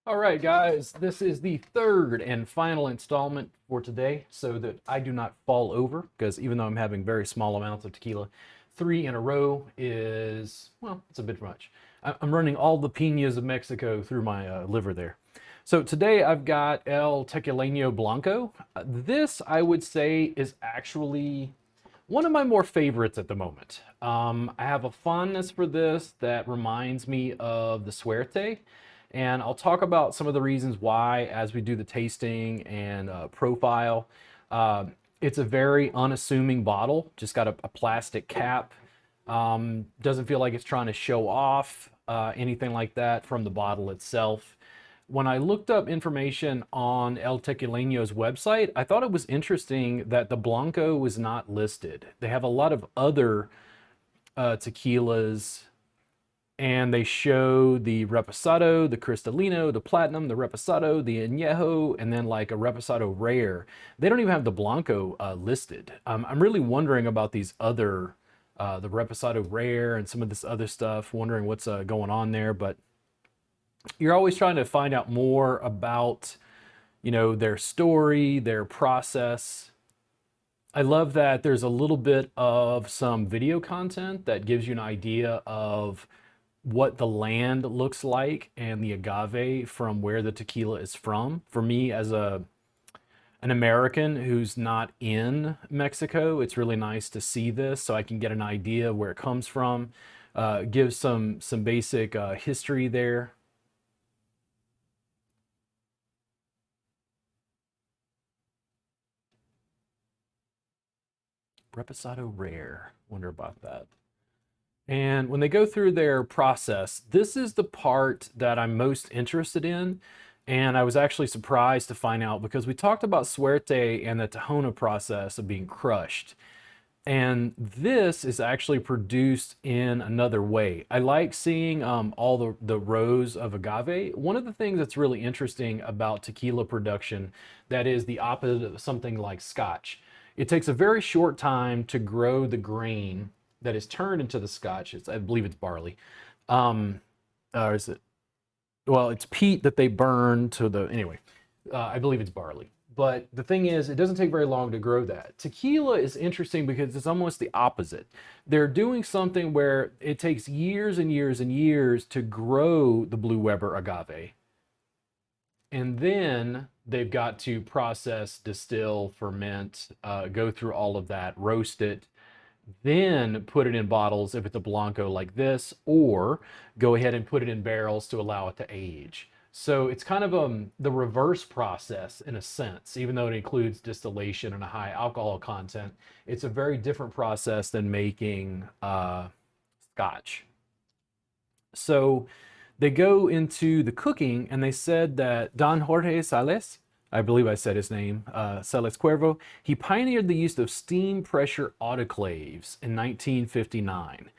All right, guys, this is the third and final installment for today so that I do not fall over, because even though I'm having very small amounts of tequila, three in a row is, well, it's a bit much. I'm running all the piñas of Mexico through my liver there. So today I've got El Tequileno Blanco. This, I would say, is actually one of my more favorites at the moment. I have a fondness for this that reminds me of the Suerte, and I'll talk about some of the reasons why as we do the tasting and profile. Uh, it's a very unassuming bottle, just got a plastic cap. Doesn't feel like it's trying to show off anything like that from the bottle itself. When I looked up information on El Tequileno's website, I thought it was interesting that the Blanco was not listed. They have a lot of other tequilas, and they show the Reposado, the Cristalino, the Platinum, the Reposado, the Añejo, and then like a Reposado Rare. They don't even have the Blanco listed. I'm really wondering about these other, the Reposado Rare and some of this other stuff, wondering what's going on there. But you're always trying to find out more about, their story, their process. I love that there's a little bit of some video content that gives you an idea of what the land looks like and the agave from where the tequila is from. For me, as an American who's not in Mexico, it's really nice to see this so I can get an idea of where it comes from. Gives some basic history there. Reposado Rare. Wonder about that. And when they go through their process, this is the part that I'm most interested in. And I was actually surprised to find out because we talked about Suerte and the Tahona process of being crushed. And this is actually produced in another way. I like seeing all the rows of agave. One of the things that's really interesting about tequila production that is the opposite of something like scotch. It takes a very short time to grow the grain that is turned into the scotch. I believe it's barley. Or is it? Well, it's peat that they burn to the, anyway, I believe it's barley. But the thing is, it doesn't take very long to grow that. Tequila is interesting because it's almost the opposite. They're doing something where it takes years and years and years to grow the Blue Weber agave. And then they've got to process, distill, ferment, go through all of that, roast it, then put it in bottles if it's a Blanco like this, or go ahead and put it in barrels to allow it to age. So it's kind of the reverse process in a sense, even though it includes distillation and a high alcohol content. It's a very different process than making scotch. So they go into the cooking, and they said that Don Jorge Sales, I believe I said his name, Sales Cuervo, he pioneered the use of steam pressure autoclaves in 1959.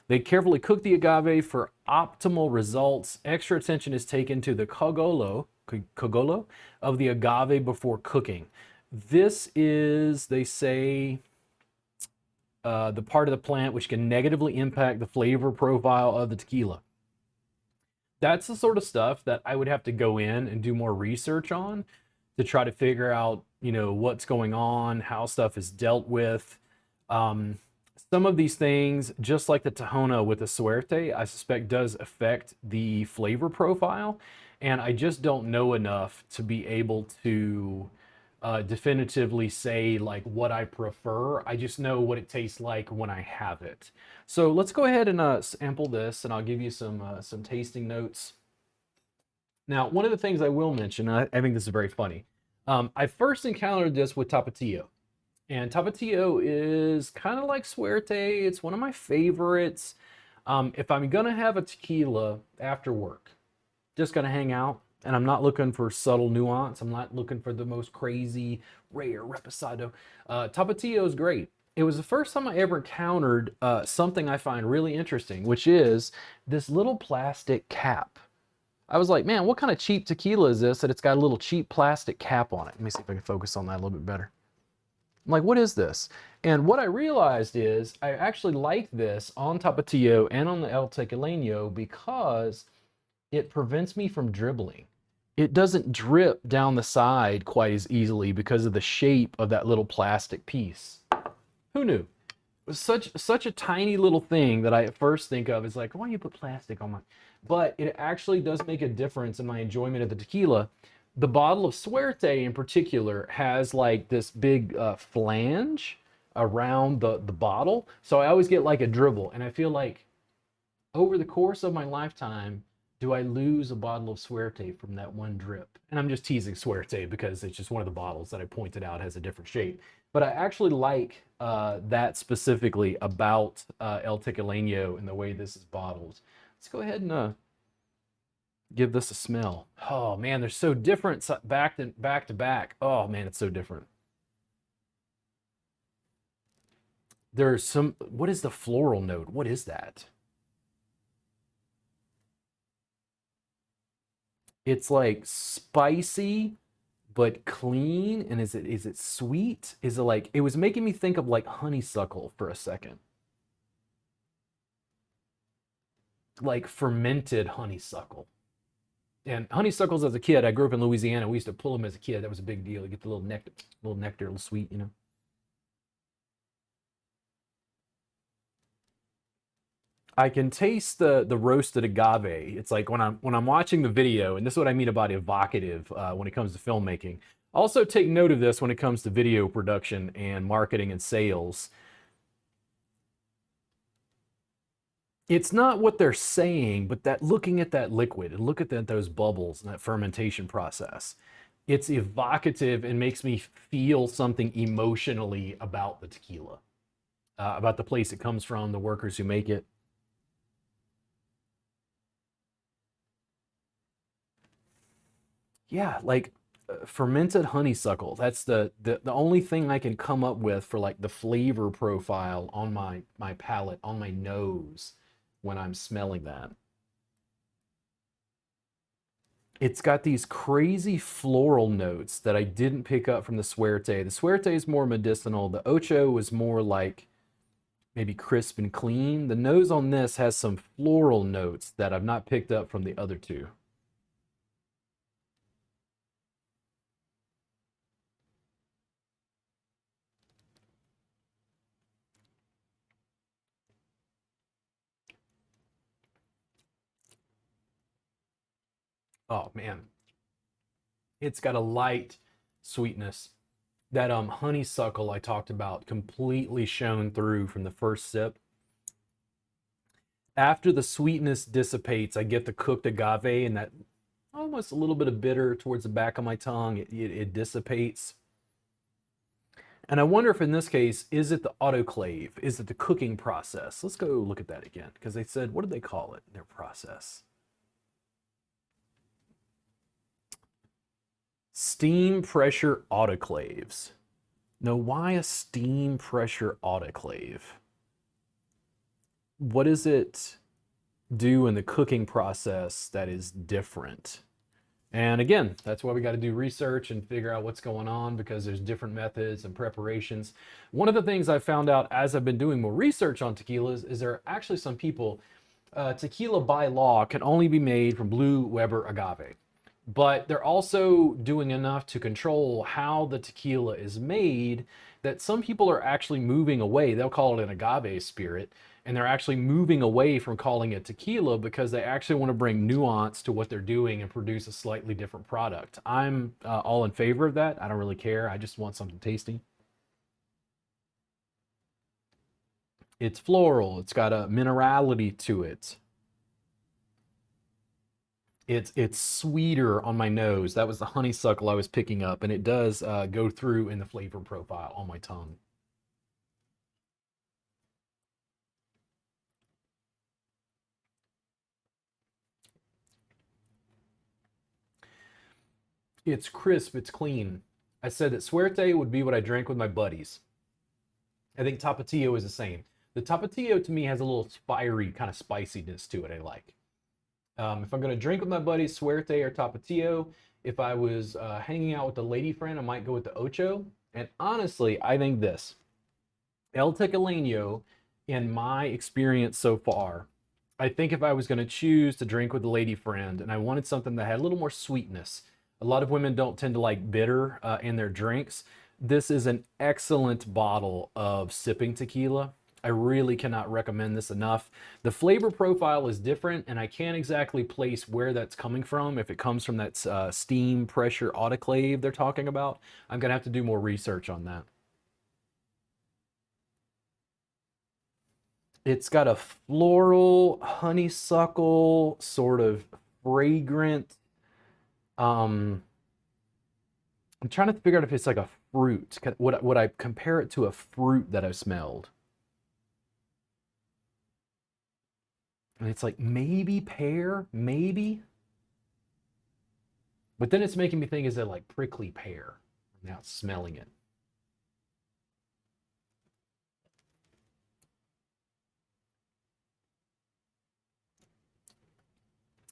They carefully cook the agave for optimal results. Extra attention is taken to the cogolo of the agave before cooking. This is, they say, the part of the plant which can negatively impact the flavor profile of the tequila. That's the sort of stuff that I would have to go in and do more research on to try to figure out, what's going on, how stuff is dealt with. Some of these things, just like the Tahona with the Suerte, I suspect does affect the flavor profile. And I just don't know enough to be able to definitively say like what I prefer. I just know what it tastes like when I have it. So let's go ahead and sample this, and I'll give you some tasting notes. Now, one of the things I will mention, and I think this is very funny, I first encountered this with Tapatio. And Tapatio is kind of like Suerte. It's one of my favorites. If I'm going to have a tequila after work, just going to hang out, and I'm not looking for subtle nuance. I'm not looking for the most crazy, rare reposado. Tapatio is great. It was the first time I ever encountered something I find really interesting, which is this little plastic cap. I was like, man, what kind of cheap tequila is this that it's got a little cheap plastic cap on it? Let me see if I can focus on that a little bit better. I'm like, what is this? And what I realized is I actually like this on Tapatio and on the El Tequileno because it prevents me from dribbling. it doesn't drip down the side quite as easily because of the shape of that little plastic piece. Who knew? It was such a tiny little thing that I at first think of as like, why do you put plastic on my? But it actually does make a difference in my enjoyment of the tequila. The bottle of Suerte in particular has like this big flange around the bottle, so I always get like a dribble, and I feel like over the course of my lifetime, do I lose a bottle of Suerte from that one drip? And I'm just teasing Suerte because it's just one of the bottles that I pointed out has a different shape. But I actually like that specifically about El Tequileno and the way this is bottled. Let's go ahead and give this a smell. Oh man, they're so different back to back. Oh man, it's so different. There's some, what is the floral note? What is that? It's like spicy but clean. And is it sweet? Is it like, it was making me think of like honeysuckle for a second. Like fermented honeysuckle. And honeysuckles as a kid, I grew up in Louisiana. We used to pull them as a kid. That was a big deal. You get the little nectar, a little sweet, you know. I can taste the roasted agave. It's like when I'm watching the video, and this is what I mean about evocative when it comes to filmmaking. Also take note of this when it comes to video production and marketing and sales. It's not what they're saying, but that looking at that liquid and look at those bubbles and that fermentation process. It's evocative and makes me feel something emotionally about the tequila, about the place it comes from, the workers who make it. Yeah, like fermented honeysuckle. That's the only thing I can come up with for like the flavor profile on my palate, on my nose when I'm smelling that. It's got these crazy floral notes that I didn't pick up from the Suerte. The Suerte is more medicinal. The Ocho was more like maybe crisp and clean. The nose on this has some floral notes that I've not picked up from the other two. Oh man, it's got a light sweetness. That honeysuckle I talked about completely shone through from the first sip. After the sweetness dissipates, I get the cooked agave and that almost a little bit of bitter towards the back of my tongue. It dissipates. And I wonder if in this case, is it the autoclave? Is it the cooking process? Let's go look at that again because they said, what did they call it in their process? Steam pressure autoclaves. Now, why a steam pressure autoclave? What does it do in the cooking process that is different? And again, that's why we got to do research and figure out what's going on because there's different methods and preparations. One of the things I found out as I've been doing more research on tequilas is there are actually some people, tequila by law can only be made from blue Weber agave. But they're also doing enough to control how the tequila is made that some people are actually moving away. They'll call it an agave spirit, and they're actually moving away from calling it tequila because they actually want to bring nuance to what they're doing and produce a slightly different product. I'm all in favor of that. I don't really care. I just want something tasty. It's floral. It's got a minerality to it. It's sweeter on my nose. That was the honeysuckle I was picking up, and it does go through in the flavor profile on my tongue. It's crisp, it's clean. I said that Suerte would be what I drank with my buddies. I think Tapatio is the same. The Tapatio to me has a little fiery kind of spiciness to it I like. If I'm going to drink with my buddies, Suerte or Tapatio. If I was hanging out with a lady friend, I might go with the Ocho. And honestly, I think this El Tequileno, in my experience so far, I think if I was going to choose to drink with a lady friend and I wanted something that had a little more sweetness, a lot of women don't tend to like bitter in their drinks. This is an excellent bottle of sipping tequila. I really cannot recommend this enough. The flavor profile is different, and I can't exactly place where that's coming from. If it comes from that steam pressure autoclave they're talking about, I'm going to have to do more research on that. It's got a floral honeysuckle sort of fragrant. Um, I'm trying to figure out if it's like a fruit. Would I compare it to a fruit that I've smelled? And it's like maybe pear, maybe. But then it's making me think, is it like prickly pear? Now smelling it.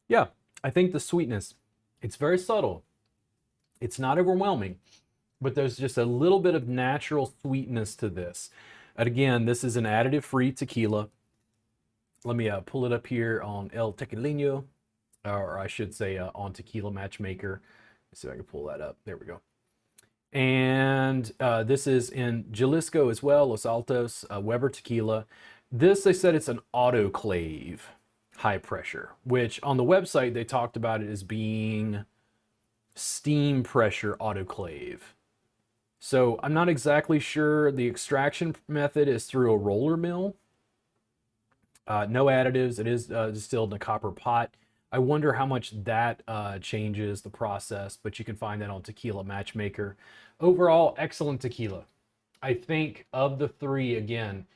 Yeah, I think the sweetness, it's very subtle. It's not overwhelming, but there's just a little bit of natural sweetness to this. And again, this is an additive free tequila. Let me pull it up here on El Tequileno, or I should say on Tequila Matchmaker. Let's see if I can pull that up. There we go. And this is in Jalisco as well, Los Altos, Weber Tequila. This, they said it's an autoclave high pressure, which on the website they talked about it as being steam pressure autoclave. So I'm not exactly sure. The extraction method is through a roller mill. No additives. It is distilled in a copper pot. I wonder how much that changes the process, but you can find that on Tequila Matchmaker. Overall, excellent tequila. I think of the three, again,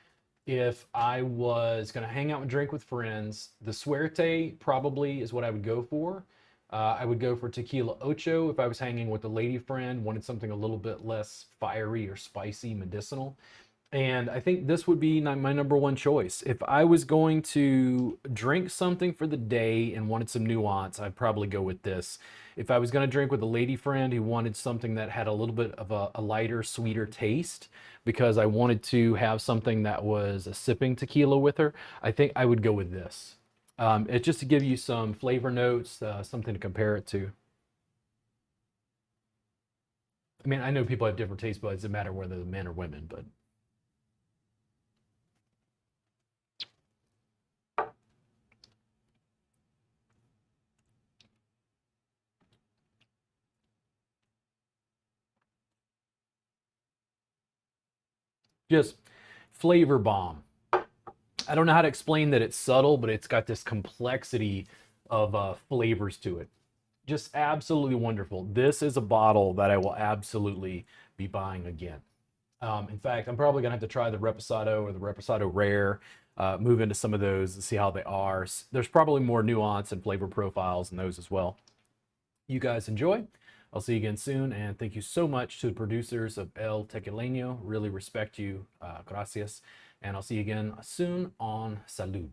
if I was going to hang out and drink with friends, the Suerte probably is what I would go for. I would go for Tequila Ocho if I was hanging with a lady friend, wanted something a little bit less fiery or spicy, medicinal. And I think this would be my number one choice. If I was going to drink something for the day and wanted some nuance, I'd probably go with this. If I was going to drink with a lady friend who wanted something that had a little bit of a lighter, sweeter taste, because I wanted to have something that was a sipping tequila with her, I think I would go with this. It's just to give you some flavor notes, something to compare it to. I mean, I know people have different taste buds. It doesn't matter whether they're men or women, but just flavor bomb. I don't know how to explain that it's subtle, but it's got this complexity of flavors to it. Just absolutely wonderful. This is a bottle that I will absolutely be buying again. In fact, I'm probably gonna have to try the Reposado or the Reposado Rare, move into some of those and see how they are. There's probably more nuance and flavor profiles in those as well. You guys enjoy. I'll see you again soon, and thank you so much to the producers of El Tequileno. Really respect you. Gracias. And I'll see you again soon on Salud.